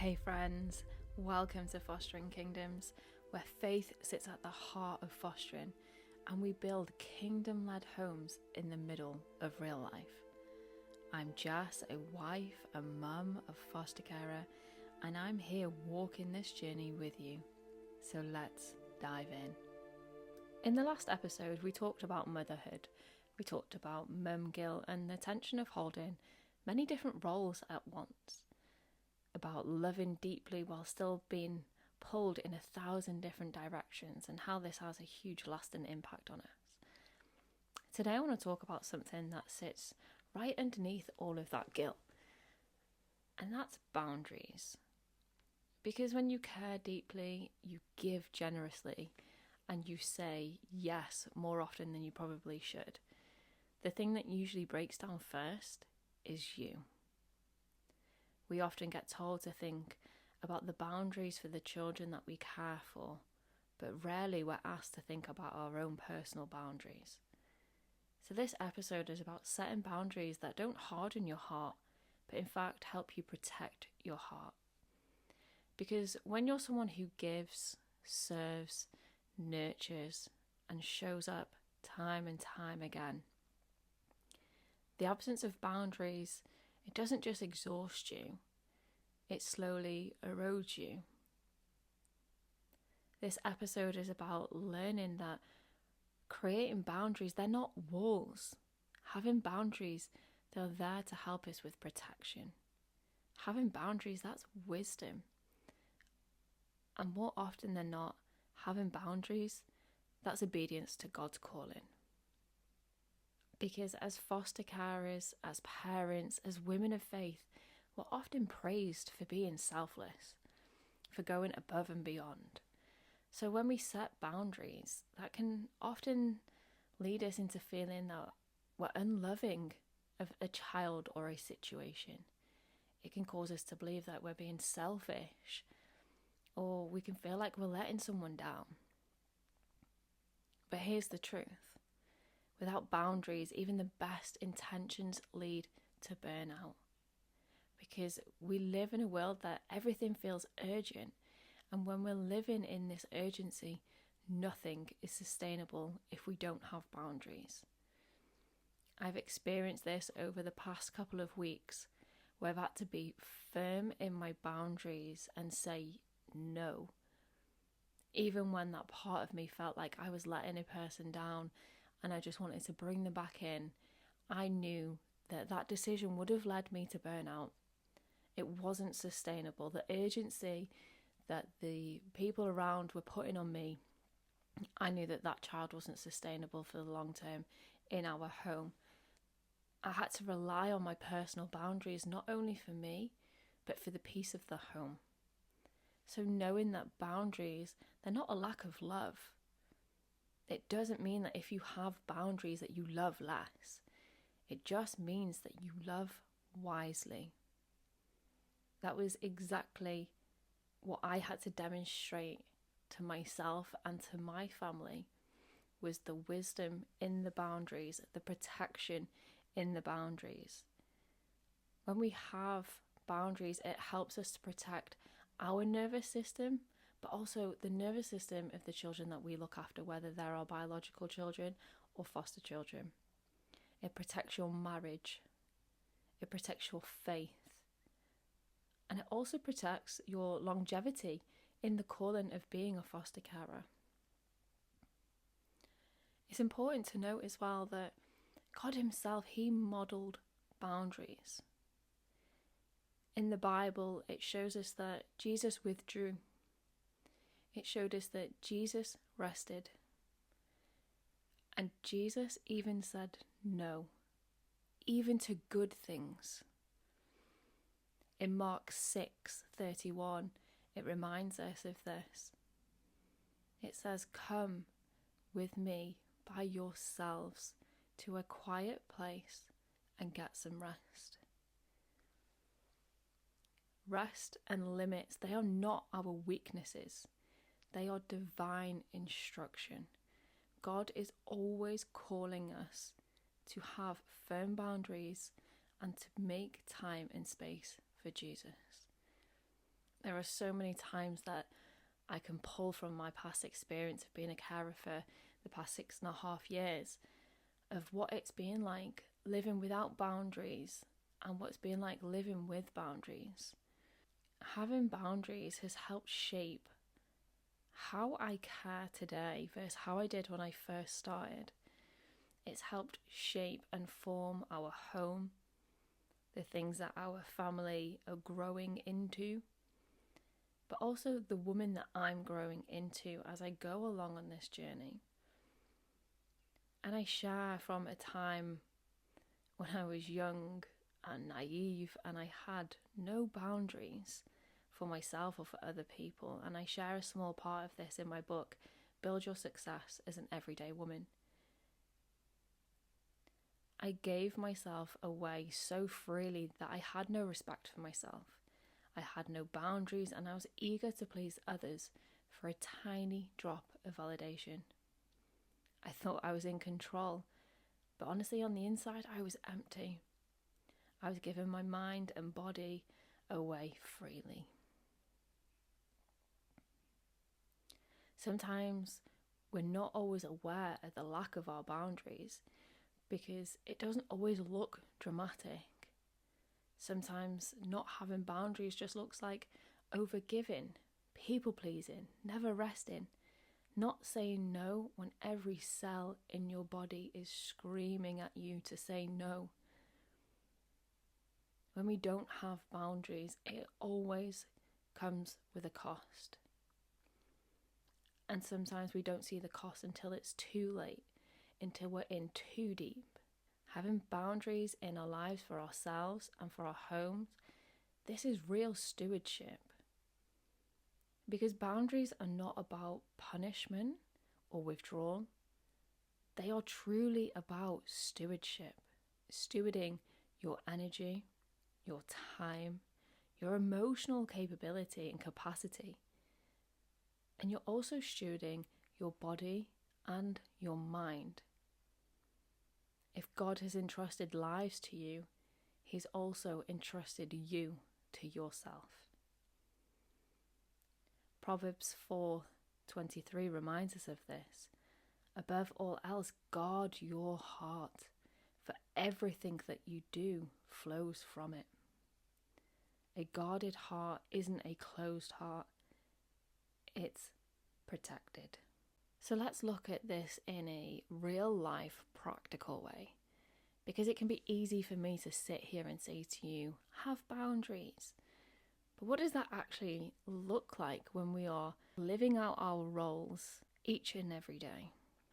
Hey friends, welcome to Fostering Kingdoms, where faith sits at the heart of fostering and we build kingdom-led homes in the middle of real life. I'm Jess, a wife, a mum, a foster carer, and I'm here walking this journey with you. So let's dive in. In the last episode, we talked about motherhood. We talked about mum guilt and the tension of holding many different roles at once. About loving deeply while still being pulled in 1,000 different directions and how this has a huge lasting impact on us. Today I want to talk about something that sits right underneath all of that guilt, and that's boundaries. Because when you care deeply, you give generously, and you say yes more often than you probably should, the thing that usually breaks down first is you. We often get told to think about the boundaries for the children that we care for, but rarely we're asked to think about our own personal boundaries. So this episode is about setting boundaries that don't harden your heart, but in fact help you protect your heart. Because when you're someone who gives, serves, nurtures, and shows up time and time again, the absence of boundaries, it doesn't just exhaust you, it slowly erodes you. This episode is about learning that creating boundaries, they're not walls. Having boundaries, they're there to help us with protection. Having boundaries, that's wisdom. And more often than not, having boundaries, that's obedience to God's calling. Because as foster carers, as parents, as women of faith, we're often praised for being selfless, for going above and beyond. So when we set boundaries, that can often lead us into feeling that we're unloving of a child or a situation. It can cause us to believe that we're being selfish, or we can feel like we're letting someone down. But here's the truth. Without boundaries, even the best intentions lead to burnout. Because we live in a world that everything feels urgent. And when we're living in this urgency, nothing is sustainable if we don't have boundaries. I've experienced this over the past couple of weeks, where I've had to be firm in my boundaries and say no. Even when that part of me felt like I was letting a person down and I just wanted to bring them back in, I knew that that decision would have led me to burnout. It wasn't sustainable. The urgency that the people around were putting on me, I knew that that child wasn't sustainable for the long term in our home. I had to rely on my personal boundaries, not only for me, but for the peace of the home. So knowing that boundaries, they're not a lack of love. It doesn't mean that if you have boundaries that you love less. It just means that you love wisely. That was exactly what I had to demonstrate to myself and to my family, was the wisdom in the boundaries, the protection in the boundaries. When we have boundaries, it helps us to protect our nervous system, but also the nervous system of the children that we look after, whether they're our biological children or foster children. It protects your marriage. It protects your faith. And it also protects your longevity in the calling of being a foster carer. It's important to note as well that God himself, he modelled boundaries. In the Bible, it shows us that Jesus withdrew. It showed us that Jesus rested. And Jesus even said no, even to good things. In Mark 6:31, it reminds us of this. It says, "Come with me by yourselves to a quiet place and get some rest." Rest and limits, they are not our weaknesses. They are divine instruction. God is always calling us to have firm boundaries and to make time and space for Jesus. There are so many times that I can pull from my past experience of being a carer for the past 6.5 years of what it's been like living without boundaries and what it's been like living with boundaries. Having boundaries has helped shape how I care today versus how I did when I first started. It's helped shape and form our home, the things that our family are growing into, but also the woman that I'm growing into as I go along on this journey. And I share from a time when I was young and naive and I had no boundaries for myself or for other people. And I share a small part of this in my book, Build Your Success as an Everyday Woman. I gave myself away so freely that I had no respect for myself. I had no boundaries and I was eager to please others for a tiny drop of validation. I thought I was in control, but honestly on the inside I was empty. I was giving my mind and body away freely. Sometimes we're not always aware of the lack of our boundaries because it doesn't always look dramatic. Sometimes not having boundaries just looks like overgiving, people pleasing, never resting, not saying no when every cell in your body is screaming at you to say no. When we don't have boundaries, it always comes with a cost. And sometimes we don't see the cost until it's too late, until we're in too deep. Having boundaries in our lives for ourselves and for our homes, this is real stewardship. Because boundaries are not about punishment or withdrawal. They are truly about stewardship. Stewarding your energy, your time, your emotional capability and capacity. And you're also stewarding your body and your mind. If God has entrusted lives to you, He's also entrusted you to yourself. Proverbs 4:23 reminds us of this. Above all else, guard your heart, for everything that you do flows from it. A guarded heart isn't a closed heart, it's protected. So let's look at this in a real life, practical way, because it can be easy for me to sit here and say to you, have boundaries. But what does that actually look like when we are living out our roles each and every day?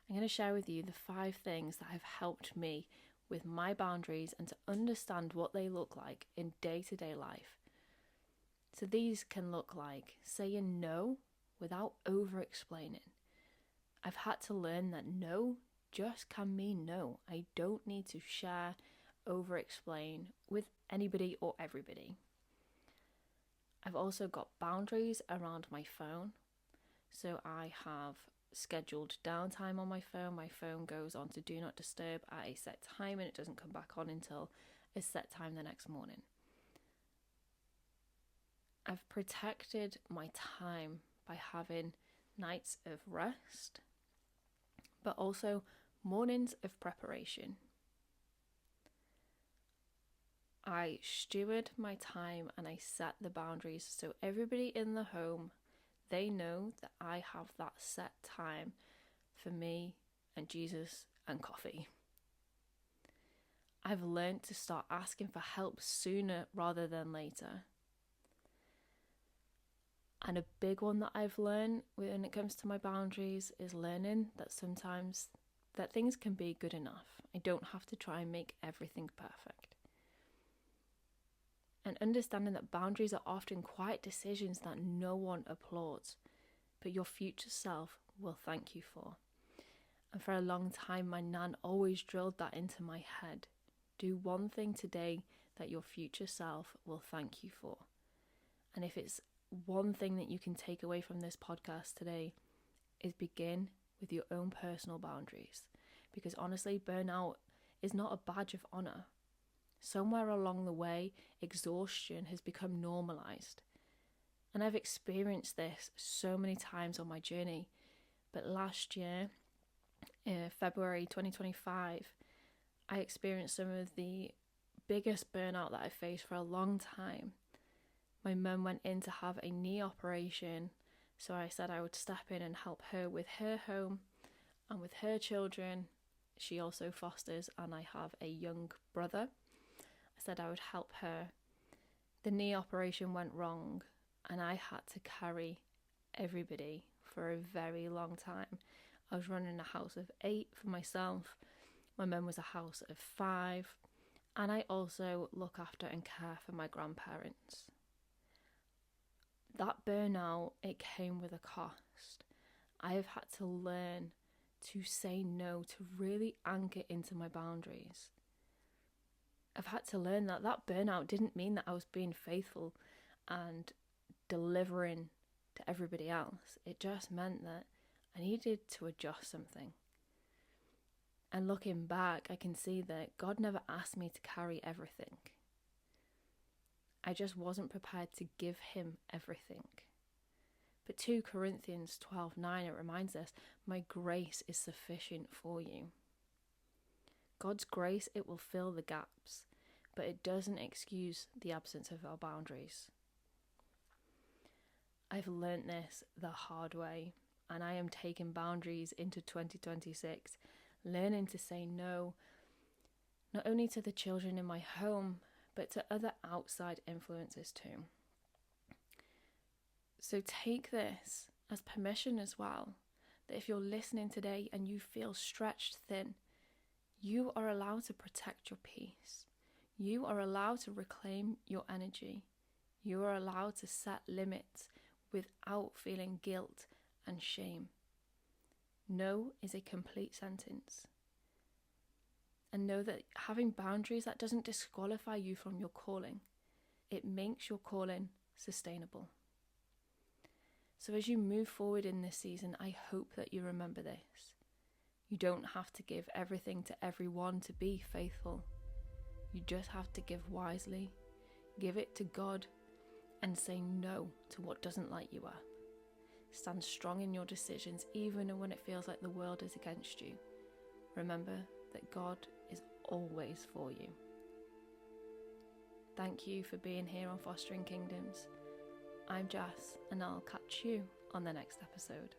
I'm going to share with you the 5 things that have helped me with my boundaries and to understand what they look like in day-to-day life. So these can look like saying no without over-explaining. I've had to learn that no just can mean no. I don't need to share, over-explain with anybody or everybody. I've also got boundaries around my phone. So I have scheduled downtime on my phone. My phone goes on to do not disturb at a set time and it doesn't come back on until a set time the next morning. I've protected my time by having nights of rest, but also mornings of preparation. I steward my time and I set the boundaries so everybody in the home, they know that I have that set time for me and Jesus and coffee. I've learned to start asking for help sooner rather than later. And a big one that I've learned when it comes to my boundaries is learning that sometimes that things can be good enough. I don't have to try and make everything perfect. And understanding that boundaries are often quiet decisions that no one applauds, but your future self will thank you for. And for a long time, my nan always drilled that into my head. Do one thing today that your future self will thank you for. And if it's one thing that you can take away from this podcast today, is begin with your own personal boundaries. Because honestly, burnout is not a badge of honor. Somewhere along the way, exhaustion has become normalized. And I've experienced this so many times on my journey. But last year, February 2025, I experienced some of the biggest burnout that I've faced for a long time. My mum went in to have a knee operation, so I said I would step in and help her with her home and with her children. She also fosters, and I have a young brother. I said I would help her. The knee operation went wrong, and I had to carry everybody for a very long time. I was running a house of 8 for myself. My mum was a house of 5, and I also look after and care for my grandparents. That burnout, it came with a cost. I have had to learn to say no, to really anchor into my boundaries. I've had to learn that burnout didn't mean that I was being faithful and delivering to everybody else. It just meant that I needed to adjust something. And looking back, I can see that God never asked me to carry everything. I just wasn't prepared to give him everything. But 2 Corinthians 12:9, it reminds us, my grace is sufficient for you. God's grace, it will fill the gaps, but it doesn't excuse the absence of our boundaries. I've learnt this the hard way, and I am taking boundaries into 2026, learning to say no, not only to the children in my home, but to other outside influences too. So take this as permission as well, that if you're listening today and you feel stretched thin, you are allowed to protect your peace. You are allowed to reclaim your energy. You are allowed to set limits without feeling guilt and shame. No is a complete sentence. And know that having boundaries, that doesn't disqualify you from your calling. It makes your calling sustainable. So as you move forward in this season, I hope that you remember this. You don't have to give everything to everyone to be faithful. You just have to give wisely, give it to God, and say no to what doesn't light you up. Stand strong in your decisions, even when it feels like the world is against you. Remember that God is always for you. Thank you for being here on Fostering Kingdoms. I'm Jess, and I'll catch you on the next episode.